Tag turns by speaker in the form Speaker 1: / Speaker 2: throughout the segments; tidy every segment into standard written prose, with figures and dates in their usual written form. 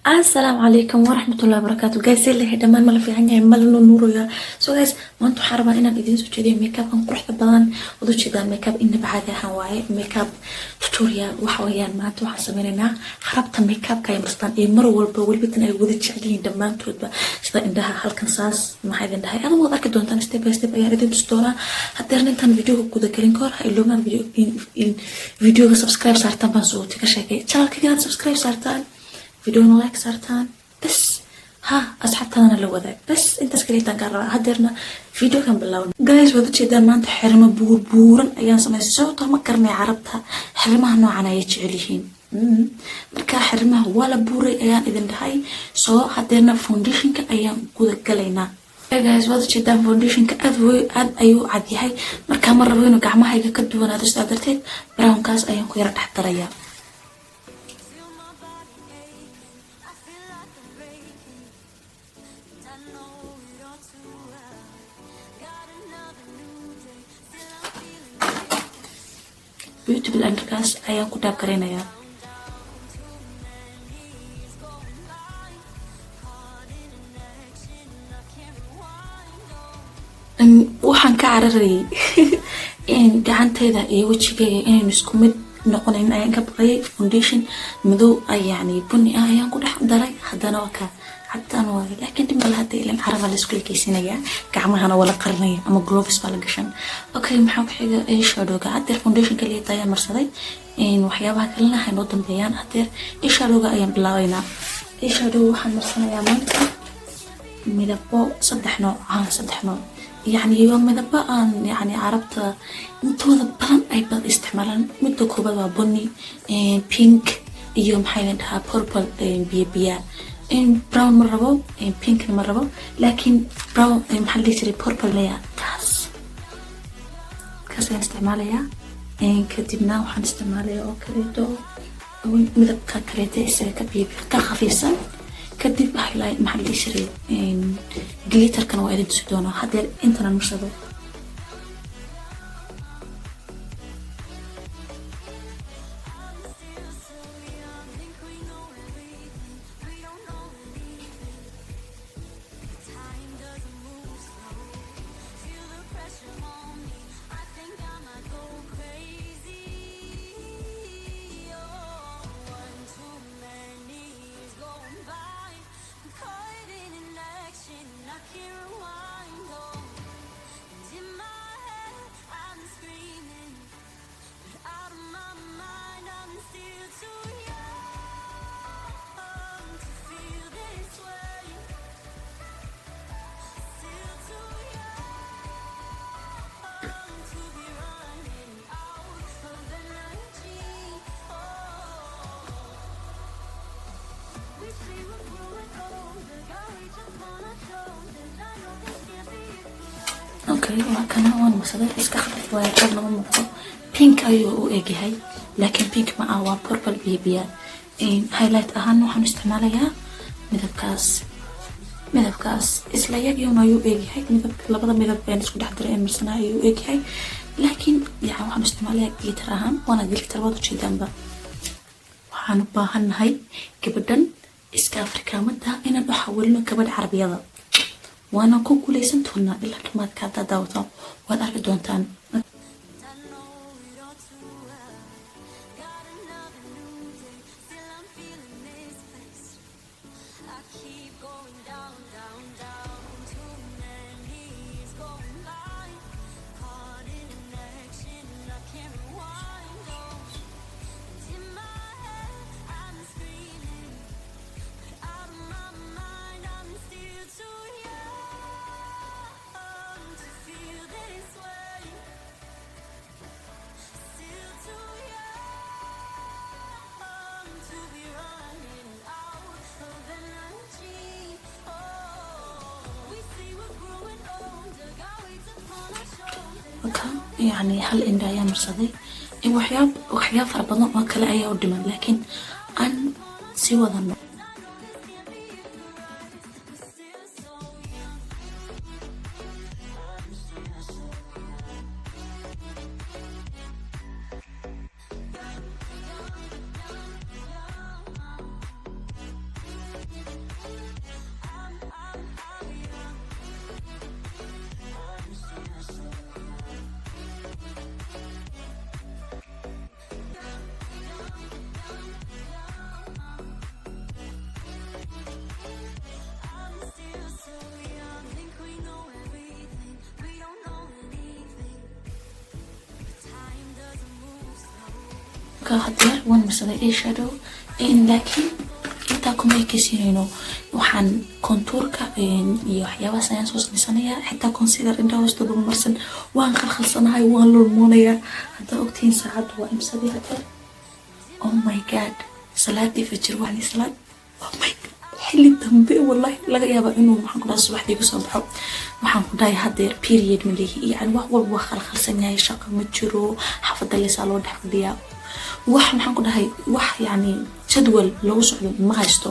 Speaker 1: السلام عليكم ورحمة الله وبركاته. جايز اللي دمان ما في عني عمال نور يا سو جايز ما انتو حاربة إنا بدين سو كذي ميك اب أنقرح بدن وذو كذا ميك اب إن بعده هواي ميك اب توتوريال وحويان ما انتو حسبيننا حربت ميك اب كاي مستان إيه مرة والبتن أي وذي تشعلين دمان تود سدا عندها هالكنساس ما حد عندها أنا ما ذاك دون تان ستيب باي ستيب أي ردي تستورا حتى إن تان فيديو كذا كلين كور هايلو ما فيديو سبسكرايب صارتان بنصوت كشيء شغل كذا سبسكرايب صارتان فيديو لايك صارتان بس ها أصحابتنا أنا لو ذاك بس أنت سكريتان قرر هدرنا فيديو كان بالله جايز وذا كذا ما أنت حرمة بورن أيام سمع الصوت ما كرني عربتها حرمها نوع أنا يتشعليهين مركا حرمها ولا بوري أيام إذن هاي سو هدرنا فونديشن كأيام كذا كلينا جايز وذا كذا فونديشن كأد أيو عادي هاي مركا مرة وينو قعمة هاي كدو أنا دستقدرتين براون كاس أيام كيرا تحت ريا beauty blender ayaan ku daab karinayaa waxaan ka cararayay in gacantayda iyo wajigayga inaynu isku mid noqonayn ayaan ka baqayay foundation madow yani bunni ah ayaan ku dhex daray haddana waa ka حتى أنا لكن دم هذه اللي معرفة لسكول كيسينية كعمها أنا ولا قرنية أما جلوفز بالقشن أوكي محاول حاجة إيش هادو قاعد فونديشن كلي طايا مرصدي إن وحيابها كلنا هنوضم بيان أدير إيش هادو أيام بلاوينا إيش هادو حنرسنا يا مان مدبو صدح نوع صدح نوع يعني يوم مدبو يعني عربت انتو ذبان أي بعض استعمالا مدو كوبا بني بينك يوم حيلندها بوربل بيبيا إن براون مرة إن بينك مرة لكن براون محلي تري بوربل ليا كاس استعماليا إن كدبنا وحن استعماليا أو كريتو أو مذب كريتة إسرع كبيب كخفيفا كدب هاي محلي تري إن جليتر كانوا قاعدين تسدونه هذا إنتنا المشابه اوكي وكان هو المصدر اسكخف ويقول لهم مقطع بينك ايو ايجي هاي لكن بينك مع هو بوربل بيبيا ان هايلايت اهان وحن استعمالها مذهب كاس اسلا يجيون ايو ايجي هاي لبدا مذهب بين اسكو دحدر ان مرسنا ايو ايجي هاي لكن يعني وحن استعمالها جليتر اهان وانا جليتر وادو شي دانبا وحن باهن هاي كبدن اسكا افريكامدا انا بحولنا كبد عربية وانا كوكو ليسنت هنا إلا كما كاتا داوتا وانا أرك دونتان يعني هل إن دايا مرصدي إن وحياب فربنا ما كلا أي ودمن لكن أن سوى ذنب hadeer waan marsaday eyeshadow laakiin intaa kuma ekeysiinayno waxaan contourka iyo waxyaabahaas ayaan soo sameysanayaa xitaa concealer indhaha hoostooda marsan waan khalkhalsanahay waan lulmoonaya haddaa ogtihiin saacaddu waa imsadii hadeer oh my god salaadii fajir wacdii salaad oh my god xilli dambe wallahi laga yaaba inuu maxaan ku dhahay subaxdii kusoo baxo waxaan ku dhahay hadeer period ma leehi yani wax walba waa khalkhalsan yahay shaqo ma jiro xaafadda leesaa loo dhex fadhiyaa wax maxaan ku dhahay wax yani jadwal lagu socdo ma haysto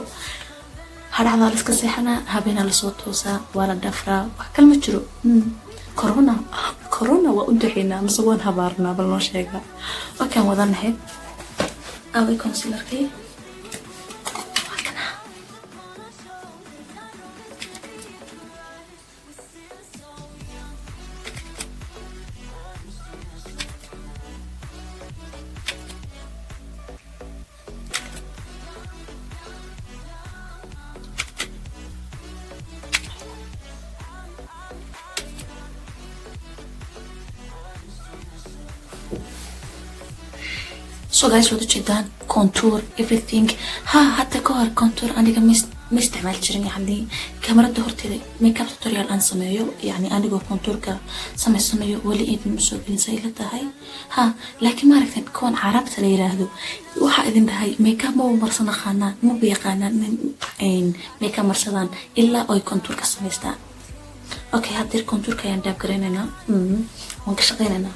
Speaker 1: hadhacdaa la iska seexanaa habeenaa lasoo toosaa waa la dhafraa wax kale ma jiro corona waa u duxeynaa mise waan habaarnaa bal noo sheega wakaan wadanahay away concealerkii so guys waad ujeedaan contour everything hatta ka hor contour aniga ma isticmaal jirin yani kamarada horteeda makeup tutorial aan sameeyo yani anigoo contourka sameysanayo wali idin soo gelisay la tahay laakiin ma aragtay kuwan carabta la yiraahdo waxa idin dhahay makeup ma marsana qaanaan ma yaqaanaan makeup marsadaan ilaa ay contourka sameystaan okay haddii contourka ayaan daab gareynayna waan ka shaqeynayna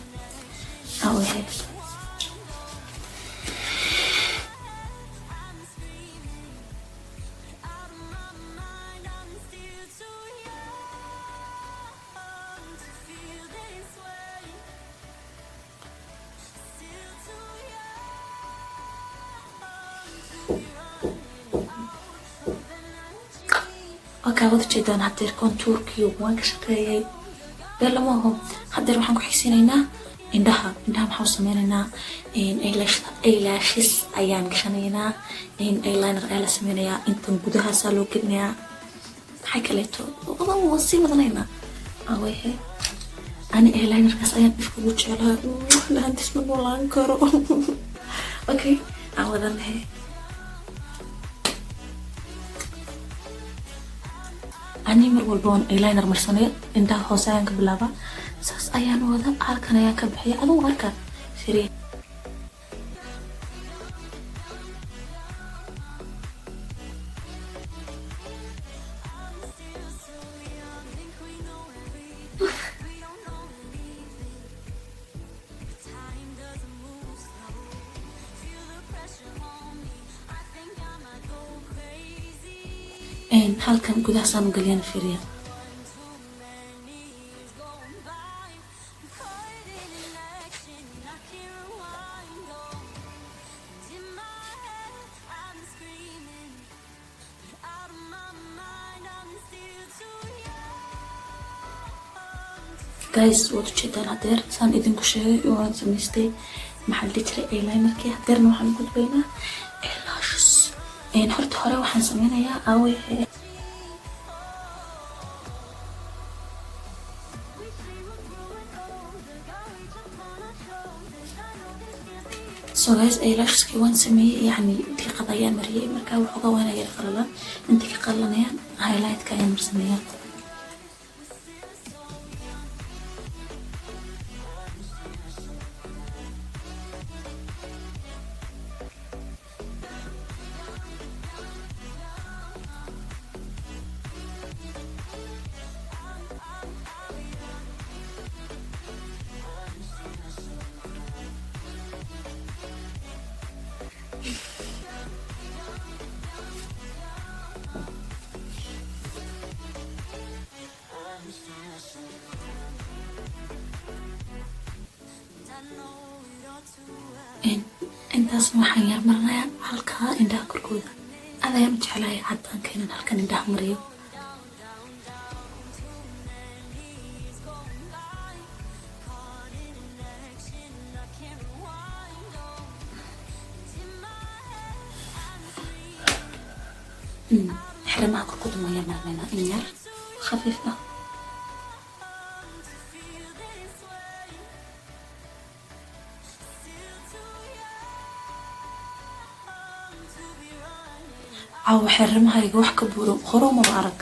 Speaker 1: okay wada jeedaan hadeer contourkii waan ka shaqeeyay beelamaho hadeer waxaan ku xigsiinaynaa indhaha maxaa sameynaynaa eyelashes ayaan gashanaynaa eyeliner ayaa la sameynayaa intan gudahaasaa loo gelinayaa maxay kaleeto waan sii wadanaynaa awehe ani eyelinerkaas ayaan dhifka ugu jeclaa lahantiis ma noolaan karo okay aan wadanahay ani mar walba waan eyeliner marsanay indhaha hoose ayaan ka bilaaba saas ayaan wada halkan ayaan ka bixiya adigu arka siri halkan gudahaasaan u galiyaan fiiriya guys waad ujeedaan hadeer saan idinku sheegay waan samaystay maxaa la dhihi jiray eyelinerkii hadeerna waxaan gudbaynaa eyelashes horta hore waxaan sameynayaa awehe so guys eyelasheski waan sameeyay yani diiqad ayaan mariyay markaa waxooga waana yar qalalan inta ka qalanayaan highlightka ayaan marsameeyaa intaas waxaan yar marnayaa halkaa indhaha korkooda adayaan jeclahay haddaan keenan halkan indhaha mariyo xiramaha korkooda mayaan marnaynaa in yar khafiif ah caawa xeeramahayga wax ka buuran horo ma arag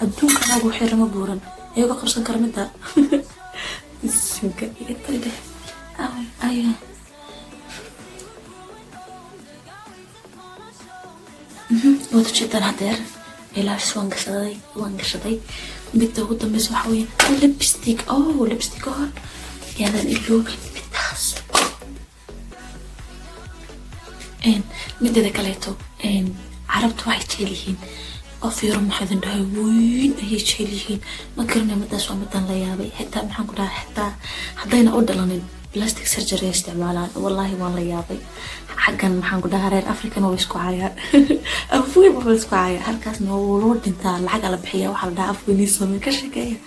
Speaker 1: adduunka caawa xeerama buuran iyaga qabsan kara midda isinka iga tayda aya wada jiddan hadeer ilaash waan gashaday midda ugu dambeysa waxa weeye lipstick lipstick hor yaadan iloobin midaas midada kaleeto carabta waxay jecel yihiin qof yaro maxaadin dhahay weyn ayay jecel yihiin ma garanay midaas waa midaan la yaabay xitaa maxaan ku dhahay xitaa haddayna u dhalanin plastic surgery isticmaalaan wallahi waan la yaabay xaggan maxaan ku dhahaa reer african waa isku caayaan afweyn waa isku caayaan halkaasna waa loo dhintaa lacag ala bixiya waxaa la dhahaa afweynii samey ka sheekeeya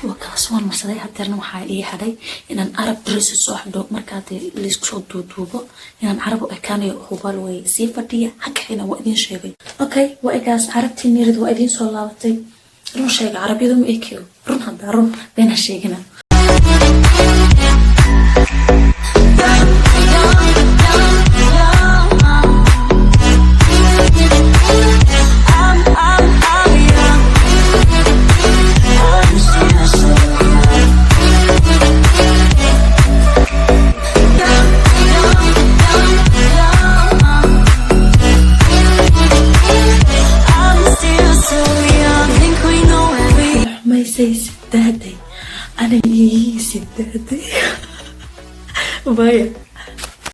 Speaker 1: وكاس وان مرسدي هادرنا waxaa ii xaday inaan arab dress soo xidho markaa la isku soo duuduubo inaan arab u ekaanayo hubal way sii fadhiya xaqina waa idin sheegay okay waa igaas arabtii nirid waa idin soo laabatay run sheeg arabiyadu ma ekeyo run hada run been sheegina سيداتي أنا يي سيداتي بايا